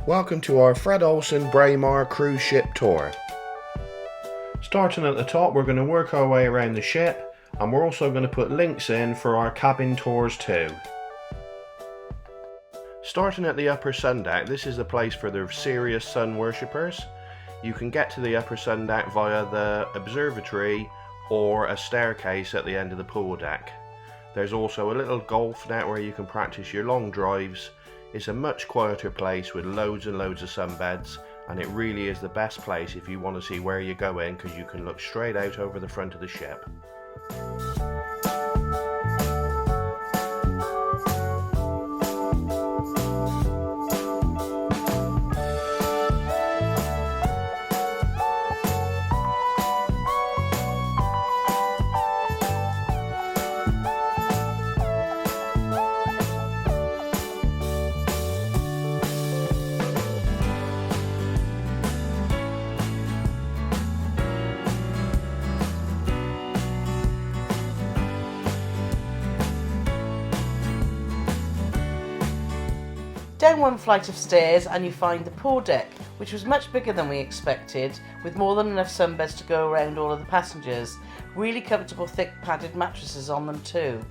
Welcome to our Fred Olsen Braemar cruise ship tour. Starting at the top, we're going to work our way around the ship, and we're also going to put links in for our cabin tours too. Starting at the upper sun deck, this is the place for the serious sun worshippers. You can get to the upper sun deck via the observatory or a staircase at the end of the pool deck. There's also a little golf net where you can practice your long drives. It's a much quieter place with loads and loads of sunbeds, and it really is the best place if you want to see where you're going, because you can look straight out over the front of the ship. Down one flight of stairs and you find the pool deck, which was much bigger than we expected, with more than enough sunbeds to go around all of the passengers. Really comfortable thick padded mattresses on them too.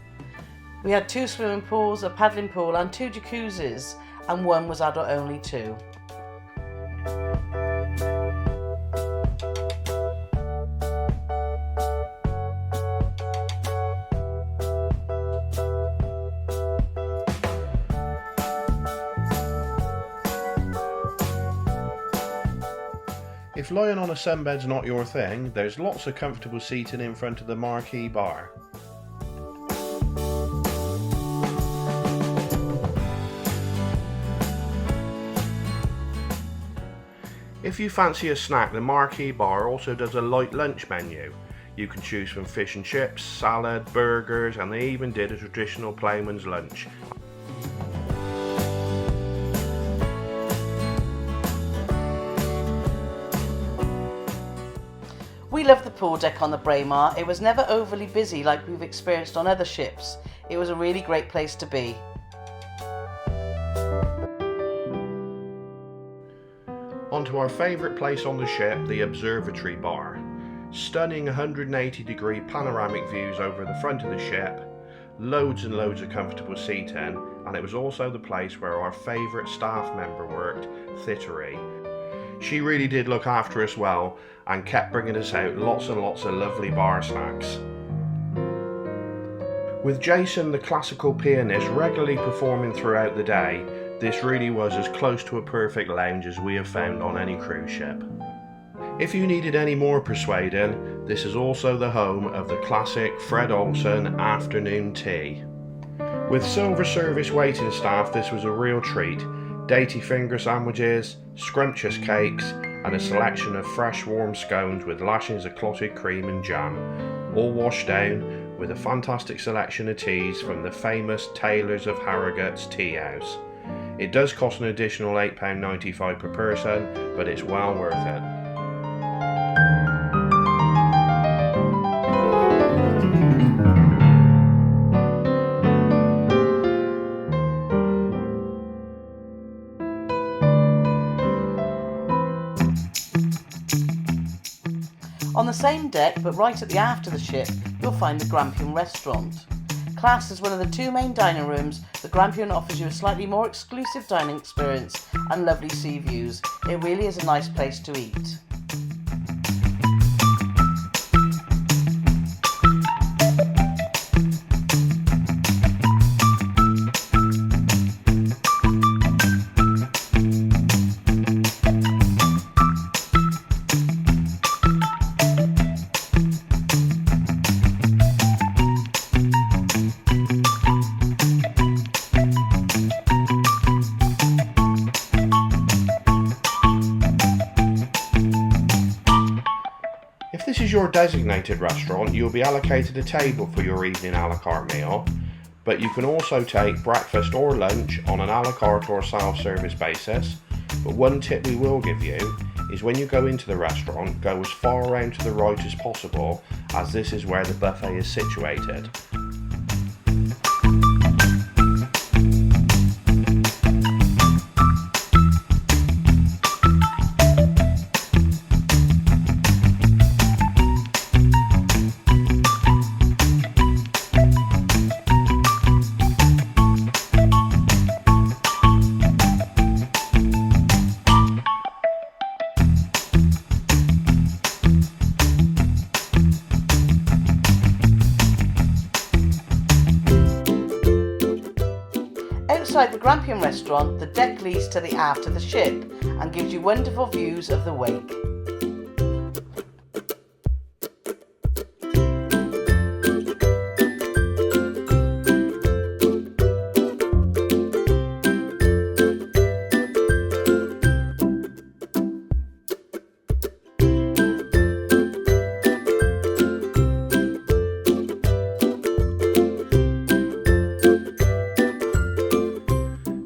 We had 2 swimming pools, a paddling pool and 2 jacuzzis, and one was adult only too. If lying on a sunbed's not your thing, there's lots of comfortable seating in front of the marquee bar. If you fancy a snack, the marquee bar also does a light lunch menu. You can choose from fish and chips, salad, burgers, and they even did a traditional plainman's lunch. We loved the pool deck on the Braemar. It was never overly busy like we've experienced on other ships. It was a really great place to be. On to our favourite place on the ship, the observatory bar. Stunning 180-degree panoramic views over the front of the ship, loads and loads of comfortable seating, and it was also the place where our favourite staff member worked, Thittery. She really did look after us well and kept bringing us out lots and lots of lovely bar snacks. With Jason, the classical pianist, regularly performing throughout the day, this really was as close to a perfect lounge as we have found on any cruise ship. If you needed any more persuading, this is also the home of the classic Fred Olsen afternoon tea. With silver service waiting staff, this was a real treat. Dainty finger sandwiches, scrumptious cakes, and a selection of fresh warm scones with lashings of clotted cream and jam, all washed down with a fantastic selection of teas from the famous Taylors of Harrogate's Tea House. It does cost an additional £8.95 per person, but it's well worth it. On the same deck, but right at the aft of the ship, you'll find the Grampian restaurant. Classed as one of the 2 main dining rooms, the Grampian offers you a slightly more exclusive dining experience and lovely sea views. It really is a nice place to eat. If this is your designated restaurant, you'll be allocated a table for your evening a la carte meal, but you can also take breakfast or lunch on an a la carte or self-service basis. But one tip we will give you is when you go into the restaurant, go as far around to the right as possible, as this is where the buffet is situated. restaurant, the deck leads to the aft of the ship and gives you wonderful views of the wake.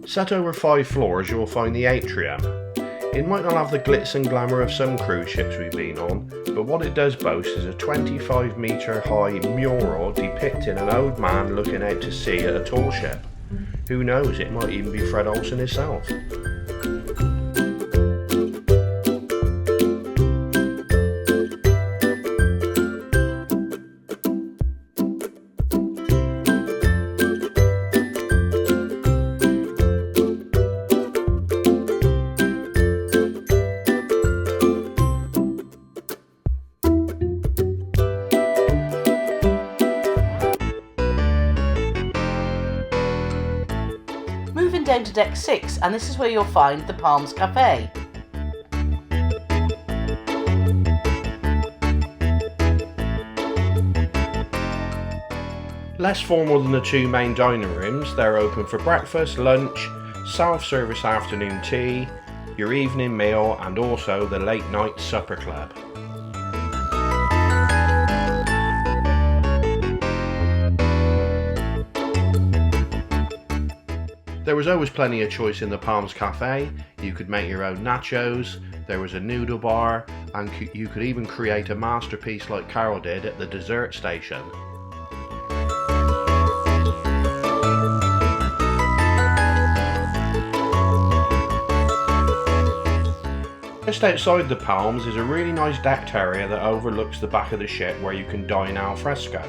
Set over 5 floors you'll find the atrium. It might not have the glitz and glamour of some cruise ships we've been on, but what it does boast is a 25 metre high mural depicting an old man looking out to sea at a tall ship. Who knows, it might even be Fred Olsen himself. Moving down to deck 6, and this is where you'll find the Palms Cafe. Less formal than the 2 main dining rooms, they're open for breakfast, lunch, self-service afternoon tea, your evening meal and also the late night supper club. There was always plenty of choice in the Palms Cafe. You could make your own nachos, there was a noodle bar, and you could even create a masterpiece like Carol did at the dessert station. Just outside the Palms is a really nice decked area that overlooks the back of the ship where you can dine al fresco.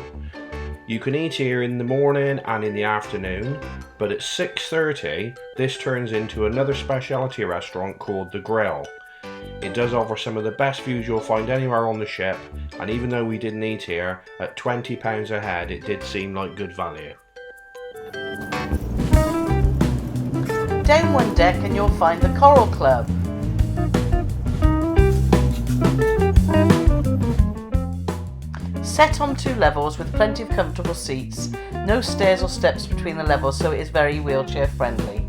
You can eat here in the morning and in the afternoon, but at 6:30 this turns into another specialty restaurant called The Grill. It does offer some of the best views you'll find anywhere on the ship, and even though we didn't eat here, at £20 a head it did seem like good value. Down one deck and you'll find the Coral Club. Set on 2 levels with plenty of comfortable seats, no stairs or steps between the levels, so it is very wheelchair friendly.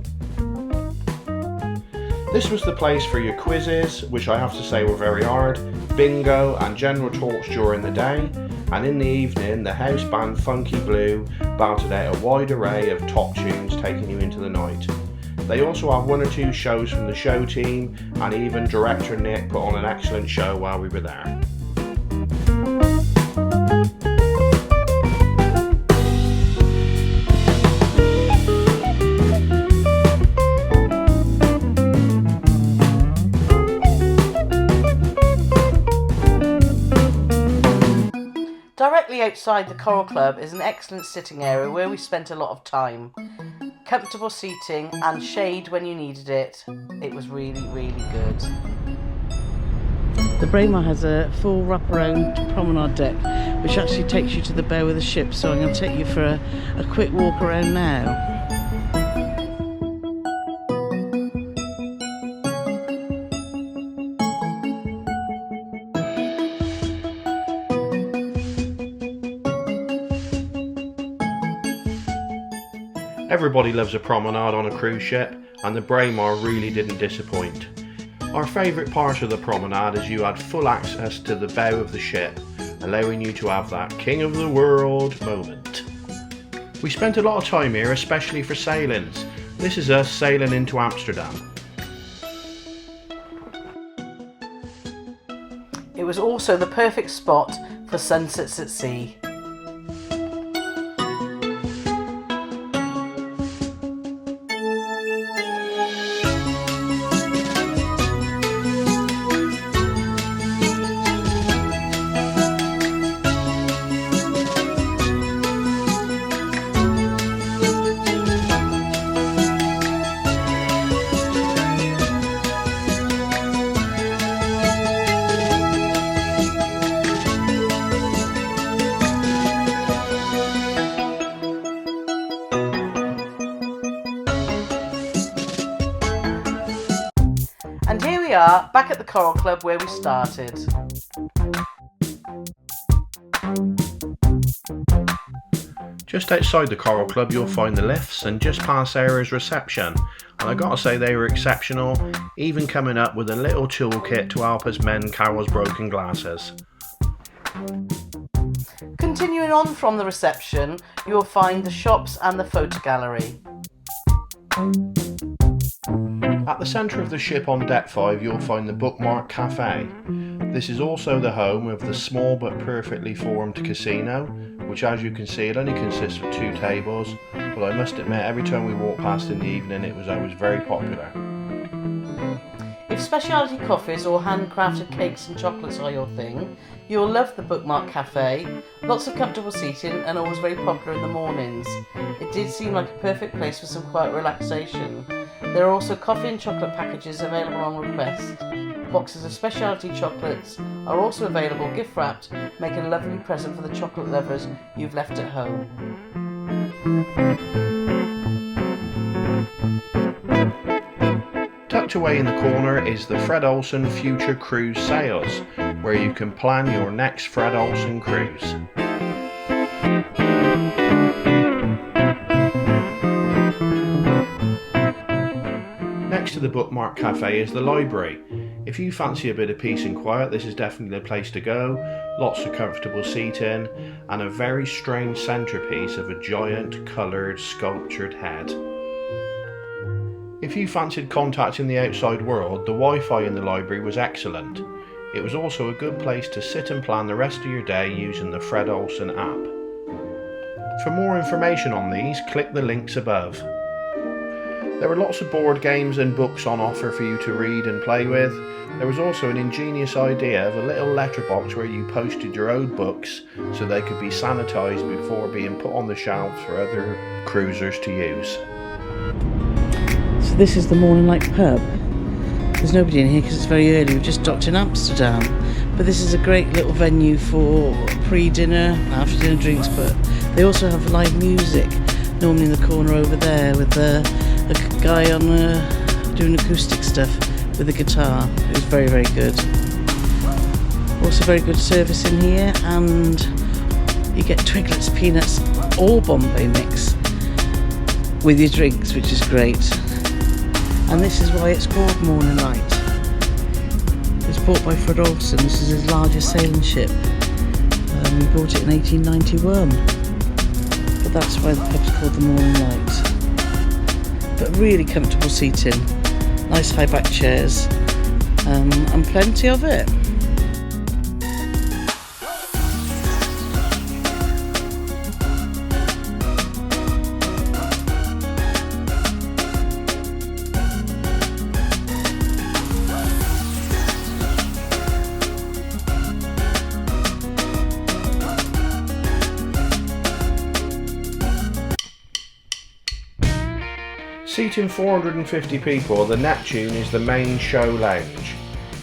This was the place for your quizzes, which I have to say were very hard, bingo and general talks during the day, and in the evening the house band Funky Blue belted out a wide array of top tunes taking you into the night. They also have 1 or 2 shows from the show team, and even director Nick put on an excellent show while we were there. Directly outside the Coral Club is an excellent sitting area where we spent a lot of time. Comfortable seating and shade when you needed it. It was really, really good. The Braemar has a full wraparound promenade deck which actually takes you to the bow of the ship, so I'm going to take you for a quick walk around now. Everybody loves a promenade on a cruise ship, and the Braemar really didn't disappoint. Our favourite part of the promenade is you had full access to the bow of the ship, allowing you to have that king of the world moment. We spent a lot of time here, especially for sailings. This is us sailing into Amsterdam. It was also the perfect spot for sunsets at sea. And here we are, back at the Coral Club where we started. Just outside the Coral Club you'll find the lifts, and just past there is reception. And I gotta say they were exceptional, even coming up with a little toolkit to help us mend Carol's broken glasses. Continuing on from the reception, you'll find the shops and the photo gallery. At the centre of the ship on deck 5 you'll find the Bookmark Cafe. This is also the home of the small but perfectly formed casino, which as you can see it only consists of 2 tables, but I must admit every time we walked past in the evening it was always very popular. If specialty coffees or handcrafted cakes and chocolates are your thing, you'll love the Bookmark Cafe. Lots of comfortable seating and always very popular in the mornings. It did seem like a perfect place for some quiet relaxation. There are also coffee and chocolate packages available on request. Boxes of specialty chocolates are also available gift wrapped, making a lovely present for the chocolate lovers you've left at home. Tucked away in the corner is the Fred Olsen Future Cruise Sales, where you can plan your next Fred Olsen cruise. Next to the Bookmark Cafe is the library. If you fancy a bit of peace and quiet, this is definitely the place to go. Lots of comfortable seating and a very strange centrepiece of a giant coloured sculptured head. If you fancied contacting the outside world, the Wi-Fi in the library was excellent. It was also a good place to sit and plan the rest of your day using the Fred Olsen app. For more information on these, click the links above. There were lots of board games and books on offer for you to read and play with. There was also an ingenious idea of a little letterbox where you posted your old books so they could be sanitised before being put on the shelves for other cruisers to use. So this is the Morning Light pub. There's nobody in here because it's very early, we've just docked in Amsterdam. But this is a great little venue for pre-dinner, after-dinner drinks, but they also have live music, normally in the corner over there with a guy on doing acoustic stuff with a guitar. It was very, very good. Also very good service in here, and you get Twiglets, peanuts or Bombay mix with your drinks, which is great. And this is why it's called Morning Light. It was bought by Fred Olsen. This is his largest sailing ship. He bought it in 1891. But that's why the pub's called the Morning Light. But really comfortable seating, nice high back chairs, and plenty of it. Seating 450 people, the Neptune is the main show lounge.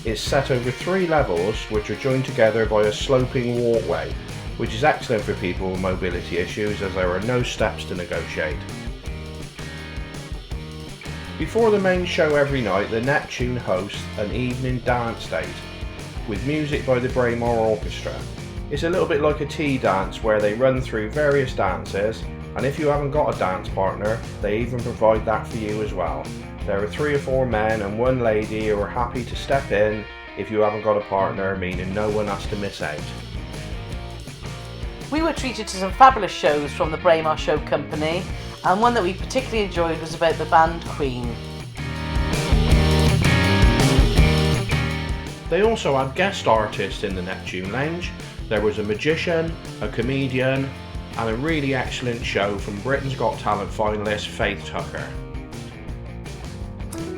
It's set over 3 levels which are joined together by a sloping walkway, which is excellent for people with mobility issues as there are no steps to negotiate. Before the main show every night, the Neptune hosts an evening dance date with music by the Braemar Orchestra. It's a little bit like a tea dance where they run through various dances, and if you haven't got a dance partner, they even provide that for you as well. There are 3 or 4 men and 1 lady who are happy to step in if you haven't got a partner, meaning no one has to miss out. We were treated to some fabulous shows from the Braemar Show Company, and one that we particularly enjoyed was about the band Queen. They also had guest artists in the Neptune Lounge. There was a magician, a comedian, and a really excellent show from Britain's Got Talent finalist Faith Tucker.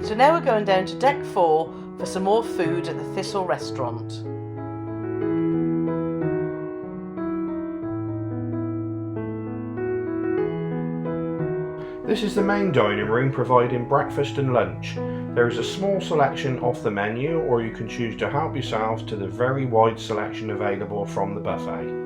So now we're going down to deck 4 for some more food at the Thistle restaurant. This is the main dining room providing breakfast and lunch. There is a small selection off the menu, or you can choose to help yourself to the very wide selection available from the buffet.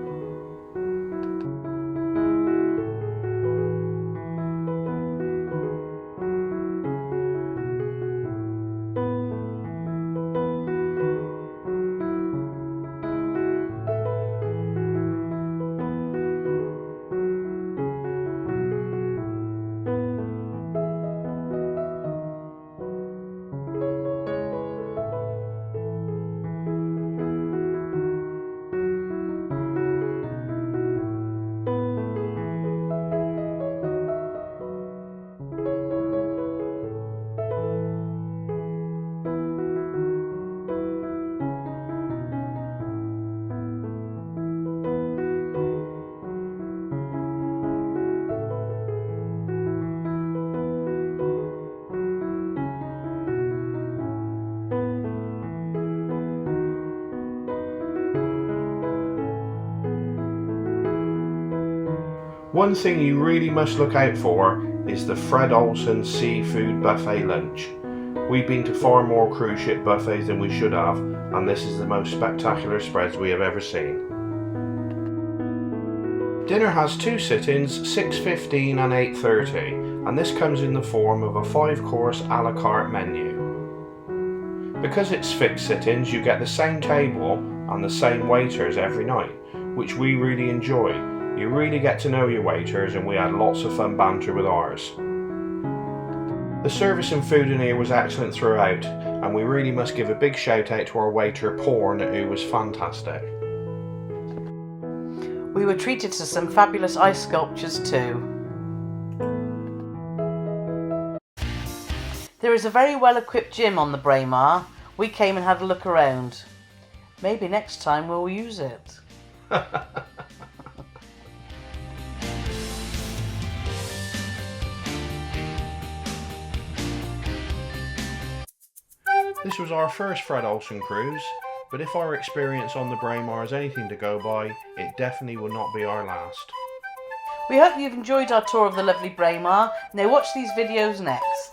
One thing you really must look out for is the Fred Olsen seafood buffet lunch. We've been to far more cruise ship buffets than we should have, and this is the most spectacular spreads we have ever seen. Dinner has 2 sit-ins, 6:15 and 8:30, and this comes in the form of a 5-course a la carte menu. Because it's fixed sit-ins, you get the same table and the same waiters every night, which we really enjoy. You really get to know your waiters, and we had lots of fun banter with ours. The service and food in here was excellent throughout, and we really must give a big shout out to our waiter Porn, who was fantastic. We were treated to some fabulous ice sculptures too. There is a very well equipped gym on the Braemar. We came and had a look around. Maybe next time we'll use it. This was our first Fred Olsen cruise, but if our experience on the Braemar is anything to go by, it definitely will not be our last. We hope you've enjoyed our tour of the lovely Braemar. Now watch these videos next.